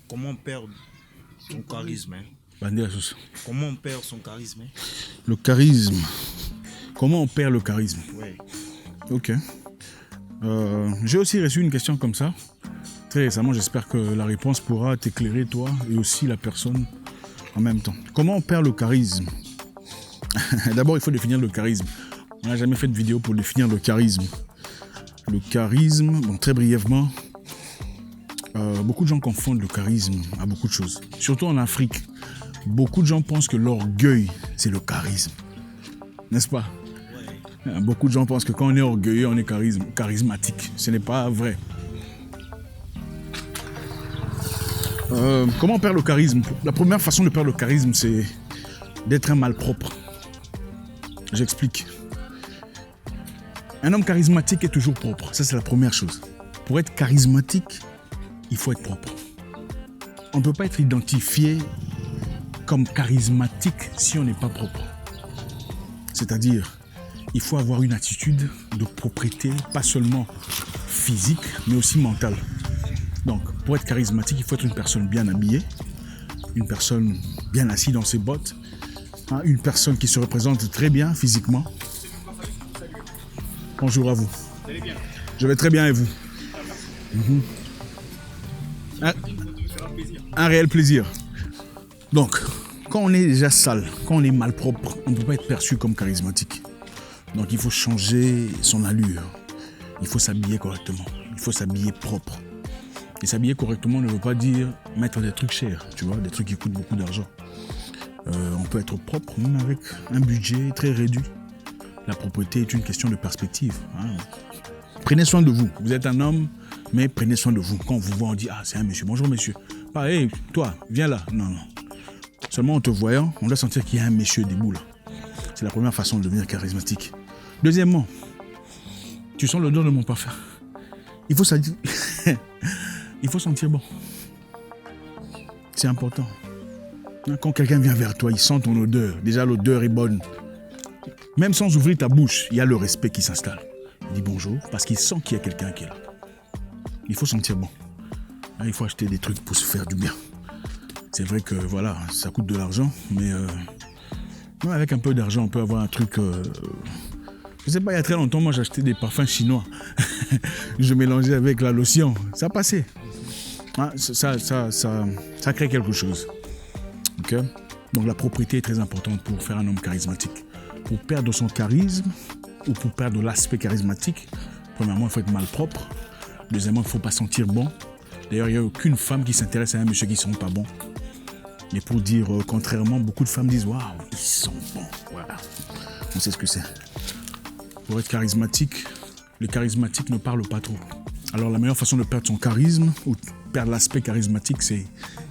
Comment on perd son charisme Comment on perd son charisme? Le charisme. Comment on perd le charisme? Oui. Ok. J'ai aussi reçu une question comme ça. Très récemment, j'espère que la réponse pourra t'éclairer, toi, et aussi la personne en même temps. Comment on perd le charisme? D'abord, il faut définir le charisme. On n'a jamais fait de vidéo pour définir le charisme. Le charisme, bon, très brièvement, beaucoup de gens confondent le charisme à beaucoup de choses. Surtout en Afrique, beaucoup de gens pensent que l'orgueil, c'est le charisme. N'est-ce pas? Ouais. Beaucoup de gens pensent que quand on est orgueilleux, on est charismatique. Ce n'est pas vrai. Comment on perd le charisme? La première façon de perdre le charisme, c'est d'être un malpropre. J'explique. Un homme charismatique est toujours propre. Ça, c'est la première chose. Pour être charismatique, il faut être propre. On ne peut pas être identifié comme charismatique si on n'est pas propre. C'est-à-dire, il faut avoir une attitude de propreté, pas seulement physique, mais aussi mentale. Donc, pour être charismatique, il faut être une personne bien habillée, une personne bien assise dans ses bottes, une personne qui se représente très bien physiquement. Bonjour à vous. Vous allez bien? Je vais très bien et vous? Un réel plaisir. Donc, quand on est déjà sale, quand on est malpropre, on ne peut pas être perçu comme charismatique. Donc, il faut changer son allure. Il faut s'habiller correctement. Il faut s'habiller propre. Et s'habiller correctement ne veut pas dire mettre des trucs chers, tu vois, des trucs qui coûtent beaucoup d'argent. On peut être propre, même avec un budget très réduit. La propreté est une question de perspective. Prenez soin de vous. Vous êtes un homme, mais prenez soin de vous. Quand on vous voit, on dit « Ah, c'est un monsieur. Bonjour, monsieur. » Pas « Hey, toi, viens là. » Non, non. Seulement en te voyant, on doit sentir qu'il y a un monsieur debout là. C'est la première façon de devenir charismatique. Deuxièmement, tu sens l'odeur de mon parfum. Il faut sentir bon. C'est important. Quand quelqu'un vient vers toi, il sent ton odeur. Déjà, l'odeur est bonne. Même sans ouvrir ta bouche, il y a le respect qui s'installe. Il dit bonjour parce qu'il sent qu'il y a quelqu'un qui est là. Il faut sentir bon. Il faut acheter des trucs pour se faire du bien. C'est vrai que voilà, ça coûte de l'argent, mais avec un peu d'argent, on peut avoir un truc... Je sais pas, il y a très longtemps, moi j'achetais des parfums chinois. Je mélangeais avec la lotion. Ça passait. Ça crée quelque chose. Okay? Donc la propriété est très importante pour faire un homme charismatique. Pour perdre son charisme ou pour perdre l'aspect charismatique, premièrement, il faut être malpropre. Deuxièmement, il ne faut pas sentir bon. D'ailleurs, il n'y a aucune femme qui s'intéresse à un monsieur qui ne sent pas bon. Et pour dire contrairement, beaucoup de femmes disent « Waouh, ils sont bons. » Voilà. On sait ce que c'est. Pour être charismatique, le charismatique ne parle pas trop. Alors la meilleure façon de perdre son charisme ou perdre l'aspect charismatique, c'est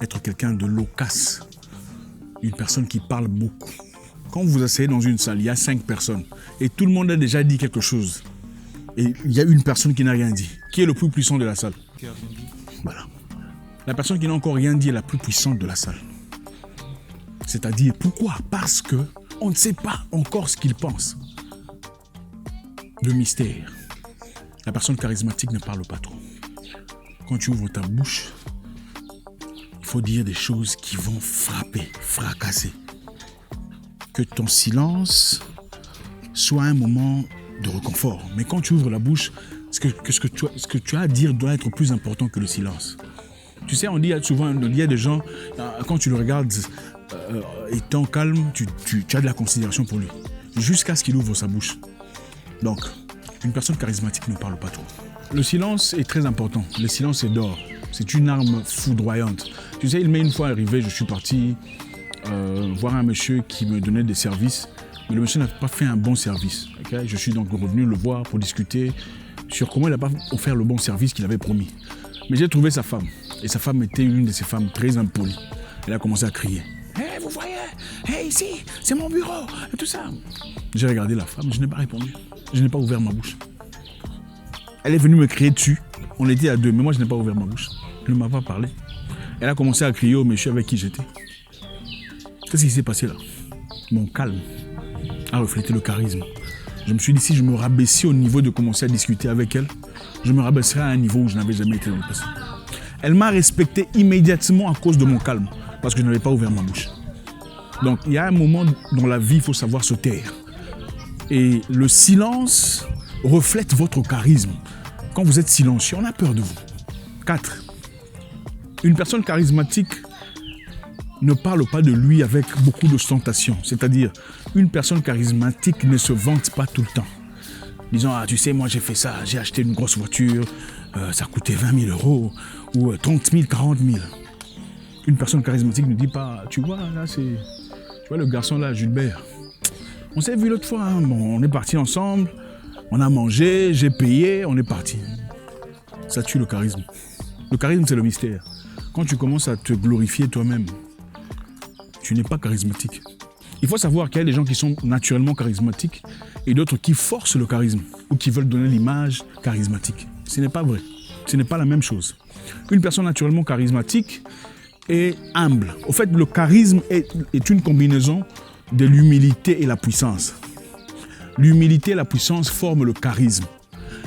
être quelqu'un de loquace. Une personne qui parle beaucoup. Quand vous vous asseyez dans une salle, il y a 5 personnes et tout le monde a déjà dit quelque chose. Et il y a une personne qui n'a rien dit. Qui est le plus puissant de la salle? Voilà. La personne qui n'a encore rien dit est la plus puissante de la salle. C'est-à-dire, pourquoi? Parce qu'on ne sait pas encore ce qu'il pense. Le mystère. La personne charismatique ne parle pas trop. Quand tu ouvres ta bouche, il faut dire des choses qui vont frapper, fracasser. Que ton silence soit un moment de réconfort. Mais quand tu ouvres la bouche, ce que tu as à dire doit être plus important que le silence. Tu sais, on dit souvent, il y a des gens, quand tu le regardes étant calme, tu as de la considération pour lui. Jusqu'à ce qu'il ouvre sa bouche. Donc, une personne charismatique ne parle pas trop. Le silence est très important. Le silence est d'or. C'est une arme foudroyante. Tu sais, il m'est une fois arrivé, je suis parti voir un monsieur qui me donnait des services. Mais le monsieur n'a pas fait un bon service. Okay? Je suis donc revenu le voir pour discuter sur comment il n'a pas offert le bon service qu'il avait promis. Mais j'ai trouvé sa femme. Et sa femme était une de ces femmes très impolies. Elle a commencé à crier. « Hey, vous voyez? Hey, ici, c'est mon bureau !» et tout ça. J'ai regardé la femme, je n'ai pas répondu. Je n'ai pas ouvert ma bouche. Elle est venue me crier dessus. On était à 2, mais moi je n'ai pas ouvert ma bouche. Elle ne m'a pas parlé. Elle a commencé à crier au monsieur avec qui j'étais. Qu'est-ce qui s'est passé là? Mon calme a reflété le charisme. Je me suis dit, si je me rabaissais au niveau de commencer à discuter avec elle, je me rabaisserais à un niveau où je n'avais jamais été dans le passé. Elle m'a respecté immédiatement à cause de mon calme, parce que je n'avais pas ouvert ma bouche. Donc, il y a un moment dans la vie, il faut savoir se taire. Et le silence reflète votre charisme. Quand vous êtes silencieux, on a peur de vous. 4. Une personne charismatique ne parle pas de lui avec beaucoup d'ostentation. C'est-à-dire, une personne charismatique ne se vante pas tout le temps. Disons, ah, tu sais, moi j'ai fait ça, j'ai acheté une grosse voiture, ça coûtait 20 000 €, ou 30 000, 40 000. Une personne charismatique ne dit pas, tu vois, là c'est... Tu vois le garçon là, Gilbert. On s'est vu l'autre fois, hein. Bon, on est partis ensemble, on a mangé, j'ai payé, on est parti. Ça tue le charisme. Le charisme, c'est le mystère. Quand tu commences à te glorifier toi-même, tu n'es pas charismatique. Il faut savoir qu'il y a des gens qui sont naturellement charismatiques et d'autres qui forcent le charisme ou qui veulent donner l'image charismatique. Ce n'est pas vrai. Ce n'est pas la même chose. Une personne naturellement charismatique est humble. Au fait, le charisme est une combinaison de l'humilité et la puissance. L'humilité et la puissance forment le charisme.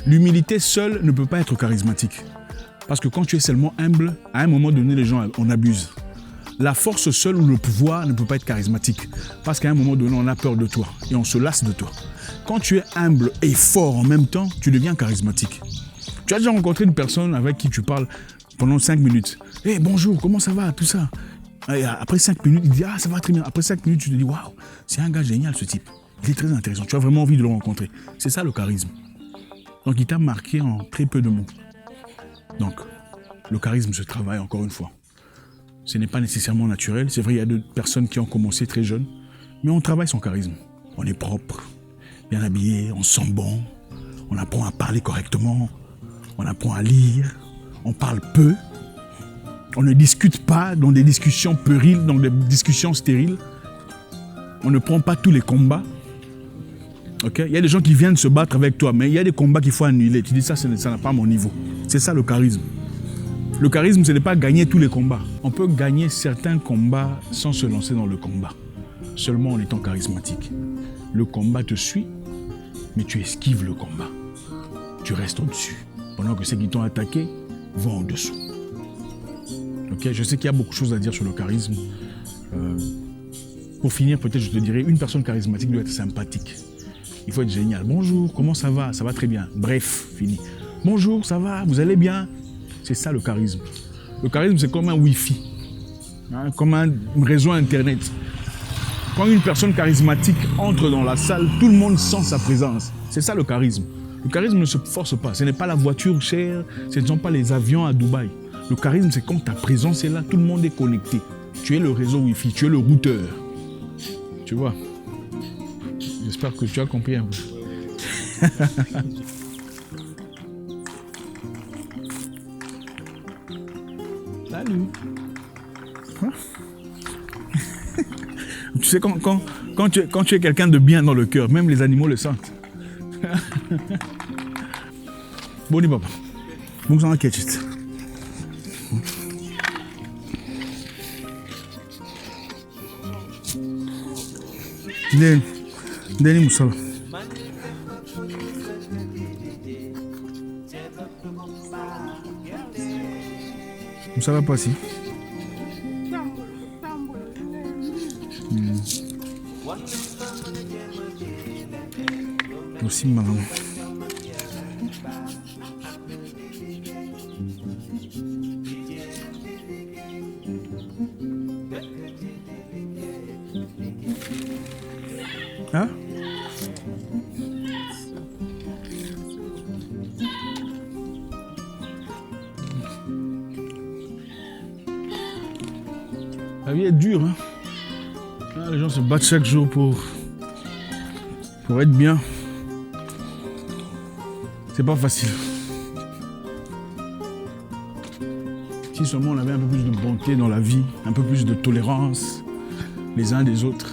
L'humilité seule ne peut pas être charismatique. Parce que quand tu es seulement humble, à un moment donné, les gens en abusent. La force seule ou le pouvoir ne peut pas être charismatique. Parce qu'à un moment donné, on a peur de toi et on se lasse de toi. Quand tu es humble et fort en même temps, tu deviens charismatique. Tu as déjà rencontré une personne avec qui tu parles pendant 5 minutes. « Hey, bonjour, comment ça va ?» Tout ça. Et après 5 minutes, il dit « Ah, ça va très bien. » Après 5 minutes, tu te dis « Waouh, c'est un gars génial ce type. Il est très intéressant. » Tu as vraiment envie de le rencontrer. C'est ça le charisme. Donc, il t'a marqué en très peu de mots. Donc, le charisme se travaille encore une fois. Ce n'est pas nécessairement naturel. C'est vrai, il y a des personnes qui ont commencé très jeunes, mais on travaille son charisme. On est propre, bien habillé, on sent bon, on apprend à parler correctement, on apprend à lire, on parle peu, on ne discute pas dans des discussions puériles, dans des discussions stériles, on ne prend pas tous les combats. Okay? Il y a des gens qui viennent se battre avec toi, mais il y a des combats qu'il faut annuler. Tu dis ça n'a pas mon niveau. C'est ça le charisme. Le charisme, ce n'est pas gagner tous les combats. On peut gagner certains combats sans se lancer dans le combat. Seulement en étant charismatique. Le combat te suit, mais tu esquives le combat. Tu restes au-dessus. Pendant que ceux qui t'ont attaqué vont au-dessous. Okay? Je sais qu'il y a beaucoup de choses à dire sur le charisme. Pour finir, peut-être je te dirais, une personne charismatique doit être sympathique. Il faut être génial. Bonjour, comment ça va? Ça va très bien. Bref, fini. Bonjour, ça va? Vous allez bien? C'est ça le charisme. Le charisme, c'est comme un Wi-Fi, hein, comme un réseau Internet. Quand une personne charismatique entre dans la salle, tout le monde sent sa présence. C'est ça le charisme. Le charisme ne se force pas. Ce n'est pas la voiture chère, ce ne sont pas les avions à Dubaï. Le charisme, c'est quand ta présence est là, tout le monde est connecté. Tu es le réseau Wi-Fi, tu es le routeur. Tu vois? J'espère que tu as compris un peu. Salut. Hein? Tu sais, quand tu es quelqu'un de bien dans le cœur, même les animaux le sentent. Boni papa. Bon sang ketchit. Ndeni musala. Musala pasi. Aussi marrant. Hein? La vie est dure, hein? Ah, les gens se battent chaque jour pour être bien. C'est pas facile. Si seulement on avait un peu plus de bonté dans la vie, un peu plus de tolérance les uns des autres.